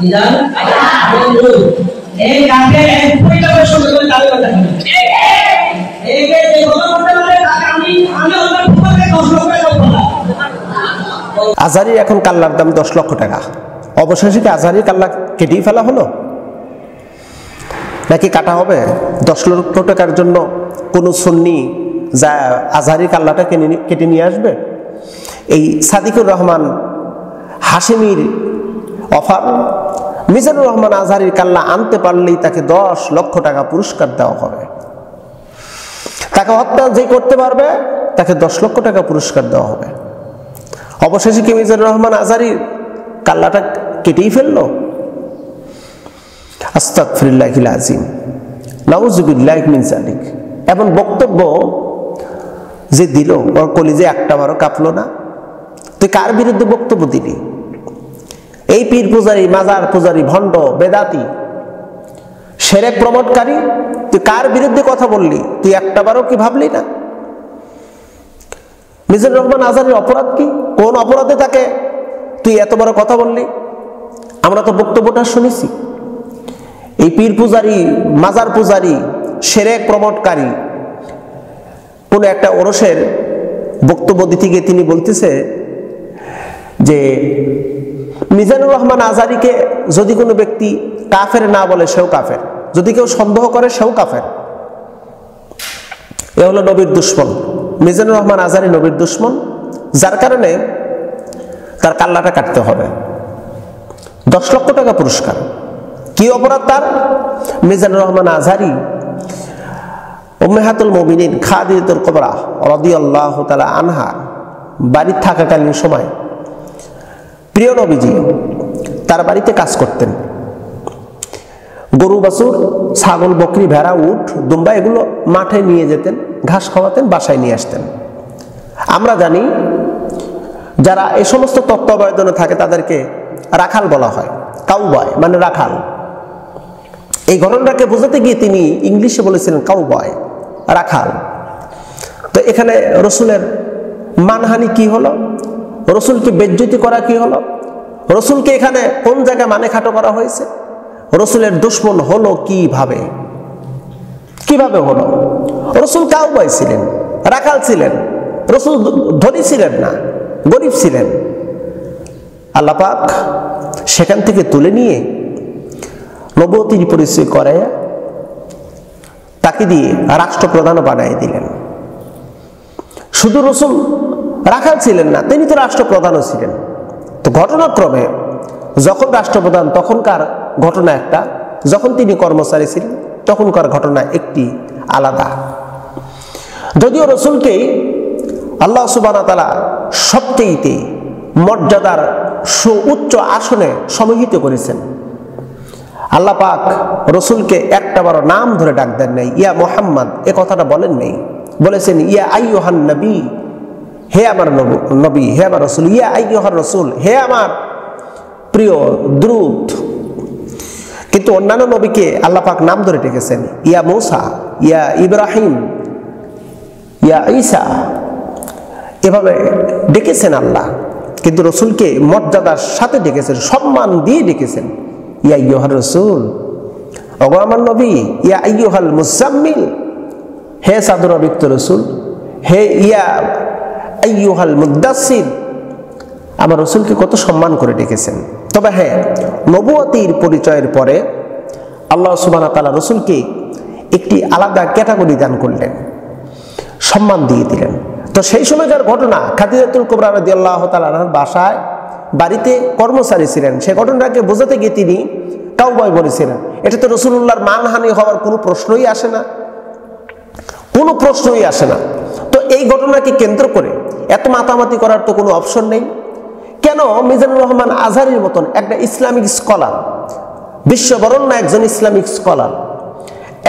মিজান বন্ধু এই কাকে এক পয়সা পয়সা করে দাবি করতে হবে এই যে কথা বলতে পারে তাকে আমি ওনার পুরোকে 10 লক্ষ টাকা বললাম। আজহারি এখন কাল্লার দাম 10 লক্ষ টাকা। অবশেষে কি আজহারি কাল্লা কেটেই ফেলা হলো নাকি কাটা হবে? 10 লক্ষ টাকার জন্য কোন সুন্নি যা আজহারি কাল্লাটা কেটে নিয়ে আসবে? এই সাদিকুর রহমান হাশিমির অফার, মিজানুর রহমান আজহারির কাল্লা আনতে পারলেই তাকে 10 লক্ষ টাকা পুরস্কার দেওয়া হবে। তাকে হত্যা যে করতে পারবে তাকে 10 লক্ষ টাকা পুরস্কার দেওয়া হবে। অবশেষে কি মিজানুর রহমান আজহারির কাল্লাটা কেটেই ফেললো? আস্তাগফিরুল্লাহিল আযীম, নাউযুবিল্লাহি মিন যালিক। এমন বক্তব্য যে দিল ওর কলিজে একটাবারও কাঁপলো না। তুই কার বিরুদ্ধে বক্তব্য দিলি? এই পীর পূজারী, মাজার পূজারী, ভণ্ড, বেদাতি, শিরক প্রমোটকারী, তুই কার বিরুদ্ধে কথা বললি? তুই একটাবারও কি ভাবলি না? মিজানুর রহমান আজহারির অপরাধ কি? কোন অপরাধে তাকে তুই এত বড় কথা বললি? আমরা তো বক্তব্যটা শুনেছি। এই পীর পূজারী, মাজার পূজারী, শিরক প্রমোটকারী কোন একটা ওরসের বক্তব্য দিতে গিয়ে তিনি বলতেছে যে মিজানুর রহমান আজহারিকে যদি কোনো ব্যক্তি কাফের না বলে সেও কাফের, যদি কেউ সন্দেহ করে সেও কাফের। এ হলো নবীর দুশ্মন। মিজানুর রহমান আজহারি নবীর দুশ্মন, যার কারণে তার কাল্লাটা কাটতে হবে। 10 লক্ষ টাকা পুরস্কার। কি অপরাধ তার? মিজানুর রহমান আজহারি উম্মাহাতুল মুমিনিন খাদিজাতুল কুবরা রাদিয়াল্লাহু তাআলা আনহা বাড়ি থাকাকালীন সময় প্রিয় নবীজি তার বাড়িতে কাজ করতেন। গরু বাছুর, ছাগল, বকরি, ভেড়া, উট, দুম্বা এগুলো মাঠে নিয়ে যেতেন, ঘাস খাওয়াতেন, বাসায় নিয়ে আসতেন। আমরা জানি যারা এই সমস্ত তত্ত্বাবধানে থাকে তাদেরকে রাখাল বলা হয়, কাউবয় মানে রাখাল। এই ঘটনাটাকে বোঝাতে গিয়ে তিনি ইংলিশে বলেছিলেন কাউবয়, রাখাল। তো এখানে রসুলের মানহানি কি হলো? রসুলকে বেজ্জতি করা কি হলো? রসুলকে এখানে কোন জায়গায় মানে খাটো করা হয়েছে? রসুলের দুশ্মন হলো কিভাবে? কিভাবে হলো? রসুল কাউবয় ছিলেন, রাখাল ছিলেন। রসুল ধনী ছিলেন না, গরিব ছিলেন। আল্লাহ পাক সেখান থেকে তুলে নিয়ে নবুয়তির পরিচয় করে তাকে দিয়ে রাষ্ট্রপ্রধানও বানিয়ে দিলেন। শুধু রসুল রাখাল ছিলেন না, তিনি তো রাষ্ট্রপ্রধানও ছিলেন। তো ঘটনাক্রমে যখন রাষ্ট্রপ্রধান তখনকার ঘটনা একটা, যখন তিনি কর্মচারী ছিলেন তখনকার ঘটনা একটি আলাদা। যদিও রসুলকে আল্লাহ সুবহানাহু ওয়া তাআলা সবচেয়ে মর্যাদার সুউচ্চ আসনে সমাহিত করেছেন। আল্লাহ পাক রসুলকে একটা বড় নাম ধরে ডাক দেন নাই, ইয়া মুহাম্মদ এ কথাটা বলেন নাই। বলেছেন ইয়া আইয়ুহান নবী, হে আমার নবী, হে আমার রসুল। ইয়া আইয়ুহার রসুল, হে আমার প্রিয় দ্রুত। কিন্তু অন্যান্য নবীকে আল্লাহ পাক নাম ধরে ডেকেছেন, ইয়া মূসা, ইয়া ইব্রাহিম, ইয়া ঈসা, এভাবে ডেকেছেন আল্লাহ। কিন্তু রসুলকে মর্যাদার সাথে ডেকেছেন, সম্মান দিয়ে ডেকেছেন, ইয়া আইয়ুহার রসুল, ওগো আমার নবী। ইয়া আইয়ুহাল মুজাম্মিল, হে চাদরাবৃত রসুল। হে ইয়া আইয়ুহাল মুদ্দাসসির, আমার রসুলকে কত সম্মান করে ডেকেছেন। তবে হ্যাঁ, নবুয়তির পরিচয়ের পরে আল্লাহ সুবহানাহু ওয়া তাআলা রসুলকে একটি আলাদা ক্যাটাগরি দান করলেন, সম্মান দিয়ে দিলেন। তো সেই সময়কার ঘটনা, খাদিজাতুল কুবরা রাদিয়াল্লাহু তাআলা আনহার বাসায় বাড়িতে কর্মচারী ছিলেন, সেই ঘটনাকে বোঝাতে গিয়ে তিনি কাউবয় বলেছিলেন। এটা তো রাসূলুল্লাহর মানহানি হওয়ার কোনো প্রশ্নই আসে না, কোনো প্রশ্নই আসে না। তো এই ঘটনাকে কেন্দ্র করে এত মাতামাতি করার তো কোনো অপশন নেই। কেন মিজানুর রহমান আজহারির মতন একটা ইসলামিক স্কলার, বিশ্ববরণ্য একজন ইসলামিক স্কলার,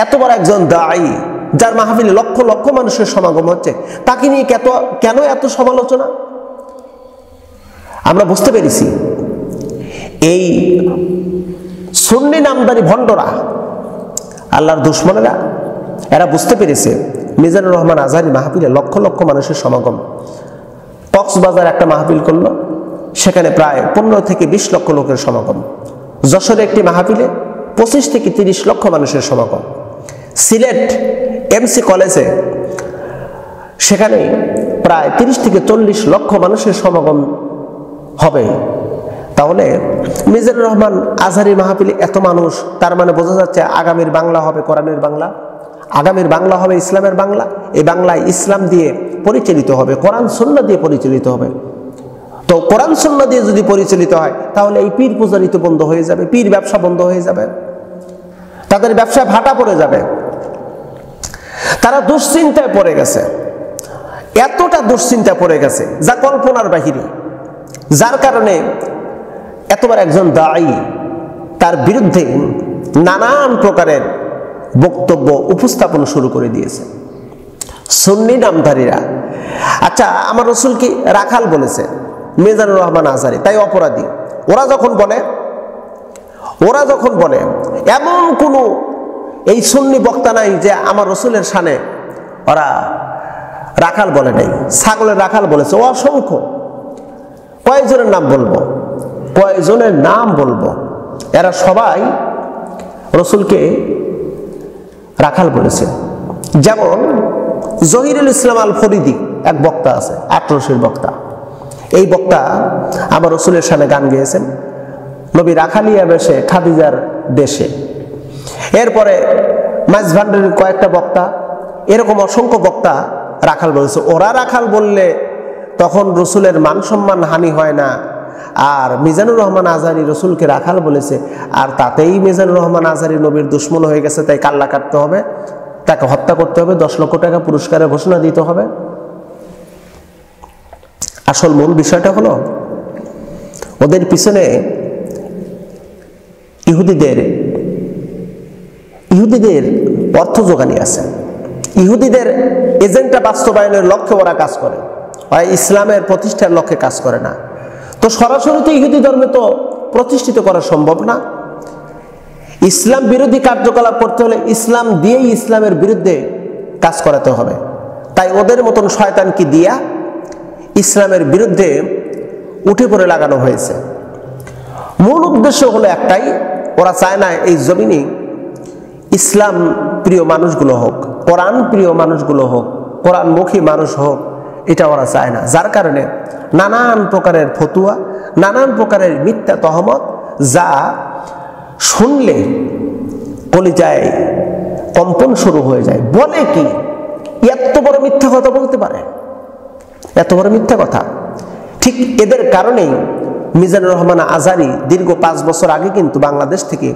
এত বড় একজন দাঈ, যার মাহফিলে লক্ষ লক্ষ মানুষের সমাগম হচ্ছে, তাকে নিয়ে কেন এত সমালোচনা? আমরা বুঝতে পেরেছি এই সুন্নি নামদারি ভণ্ডরা, আল্লাহর দুশমনেরা, এরা বুঝতে পেরেছে মিজানুর রহমান আজহারি মাহফিলে লক্ষ লক্ষ মানুষের সমাগম। কক্সবাজার একটা মাহফিল করলো, সেখানে প্রায় 15 থেকে 20 লক্ষ লোকের সমাগম। যশোরে একটি মাহফিলে 25 থেকে 30 লক্ষ মানুষের সমাগম। সিলেট এমসি কলেজে সেখানে প্রায় 30 থেকে 40 লক্ষ মানুষের সমাগম হবে। তাহলে মিজানুর রহমান আজহারী মাহফিলে এত মানুষ, তার মানে বোঝা যাচ্ছে আগামীর বাংলা হবে কোরআনের বাংলা, আগামীর বাংলা হবে ইসলামের বাংলা। এই বাংলায় ইসলাম দিয়ে পরিচালিত হবে, কোরআন সুন্নাহ দিয়ে পরিচালিত হবে। তো কোরআন সুন্নাহ দিয়ে যদি পরিচালিত হয় তাহলে এই পীর পূজারি তো বন্ধ হয়ে যাবে, পীর ব্যবসা বন্ধ হয়ে যাবে, তাদের ব্যবসায় ভাটা পড়ে যাবে। তারা দুশ্চিন্তায় পড়ে গেছে, এতটা দুশ্চিন্তায় পড়ে গেছে যা কল্পনার বাহিরে, যার কারণে এতবার একজন দায়ী তার বিরুদ্ধে নানান প্রকারের বক্তব্য উপস্থাপন শুরু করে দিয়েছে। সুন্নি নামধারীরা, আচ্ছা আমার রসুলকে রাখাল বলেছে মিজানুর রহমান আজহারী, তাই অপরাধী। ওরা যখন বলে এমন কোনো এই সুন্নি বক্তা নাই যে আমার রসুলের শানে ওরা রাখাল বলে নাই, ছাগলের রাখাল বলেছে অসংখ্য। কয়েকজনের নাম বলবো, এরা সবাই রসুলকে রাখাল বলেছে। যেমন জহিরুল ইসলাম আল ফরিদি এক বক্তা আছে, 1800 বক্তা। এই বক্তা আমার রসুলের শানে গান গেয়েছেন, নবী রাখালিয়া বেশে খাদিজার দেশে। এরপরে মাইজ ভান্ডারের কয়েকটা বক্তা, এরকম অসংখ্য বক্তা রাখাল বলেছে। ওরা রাখাল বললে তখন রসুলের মান সম্মান হানি হয় না, আর মিজানুর রহমান আজহারী রসুলকে রাখাল বলেছে, আর তাতেই মিজানুর রহমান আজহারী নবীর দুশ্মন হয়ে গেছে, তাই কাল্লা কাটতে হবে, তাকে হত্যা করতে হবে, 10 লক্ষ টাকা পুরস্কারের ঘোষণা দিতে হবে। আসল মূল বিষয়টা হলো ওদের পিছনে ইহুদিদের অর্থ যোগানি আছে। ইহুদিদের এজেন্ডা বাস্তবায়নের লক্ষ্যে ওরা কাজ করে, ওরা ইসলামের প্রতিষ্ঠার লক্ষ্যে কাজ করে না। তো সরাসরি তো ইহুদি ধর্মে তো প্রতিষ্ঠিত করা সম্ভব না। ইসলাম বিরোধী কার্যকলাপ করতে হলে ইসলাম দিয়েই ইসলামের বিরুদ্ধে কাজ করাতে হবে। তাই ওদের মতন শয়তানকে দিয়া ইসলামের বিরুদ্ধে উঠে পড়ে লাগানো হয়েছে। মূল উদ্দেশ্য হলো একটাই, ওরা চায় না এই জমিনে ইসলাম প্রিয় মানুষগুলো হোক, কোরআন প্রিয় মানুষগুলো হোক, কোরআনমুখী মানুষ হোক, এটা ওরা চায় না। যার কারণে নানান প্রকারের ফতুয়া, নানান প্রকারের মিথ্যা তহমত, যা শুনলে কলিজায় কম্পন শুরু হয়ে যায়। বলে কি এত বড় মিথ্যা কথা বলতে পারে, এত বড় মিথ্যা কথা। ঠিক এদের কারণেই মিজানুর রহমান আজহারী দীর্ঘ 5 বছর আগে কিন্তু বাংলাদেশ থেকে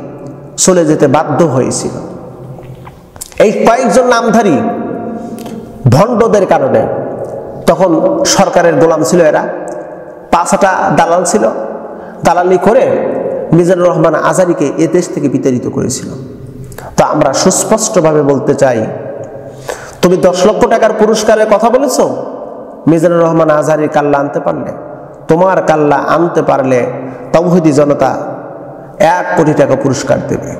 চলে যেতে বাধ্য হয়েছিল। এই কয়েকজন নামধারী ভণ্ডদের কারণে। তখন সরকারের গোলাম ছিল এরা, 5টা দালাল ছিল, দালালি করে মিজানুর রহমান আজহারীকে এ দেশ থেকে বিতাড়িত করেছিল। তো আমরা সুস্পষ্টভাবে বলতে চাই, তুমি 10 লক্ষ টাকার পুরস্কারের কথা বলেছ, মিজানুর রহমান আজহারীর কাল্লা আনতে পারলে, তোমার কাল্লা আনতে পারলে তাওহীদি জনতা 1 কোটি টাকা পুরস্কার দেবে।